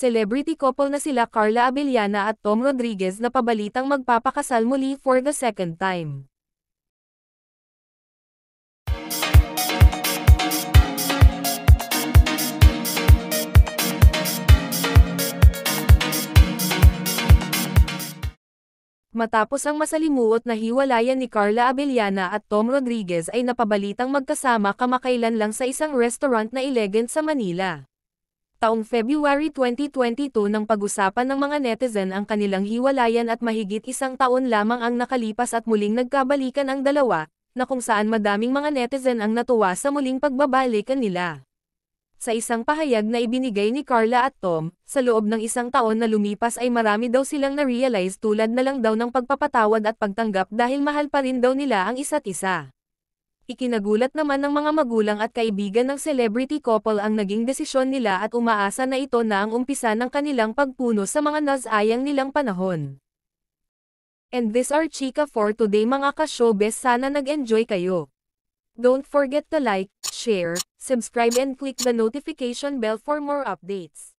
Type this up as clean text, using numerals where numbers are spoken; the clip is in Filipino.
Celebrity couple na sila Carla Abellana at Tom Rodriguez na pabalitang magpapakasal muli for the second time. Matapos ang masalimuot na hiwalayan ni Carla Abellana at Tom Rodriguez ay napabalitang magkasama kamakailan lang sa isang restaurant na Elegant sa Manila. Taong February 2022 nang pag-usapan ng mga netizen ang kanilang hiwalayan at mahigit isang taon lamang ang nakalipas at muling nagkabalikan ang dalawa, na kung saan madaming mga netizen ang natuwa sa muling pagbabalikan nila. Sa isang pahayag na ibinigay ni Carla at Tom, sa loob ng isang taon na lumipas ay marami daw silang na-realize tulad na lang daw ng pagpapatawad at pagtanggap dahil mahal pa rin daw nila ang isa't isa. Ikinagulat naman ng mga magulang at kaibigan ng celebrity couple ang naging desisyon nila at umaasa na ito na ang umpisa ng kanilang pagpuno sa mga nasayang nilang panahon. And this are chika for today mga ka-showbiz, sana nag-enjoy kayo. Don't forget to like, share, subscribe and click the notification bell for more updates.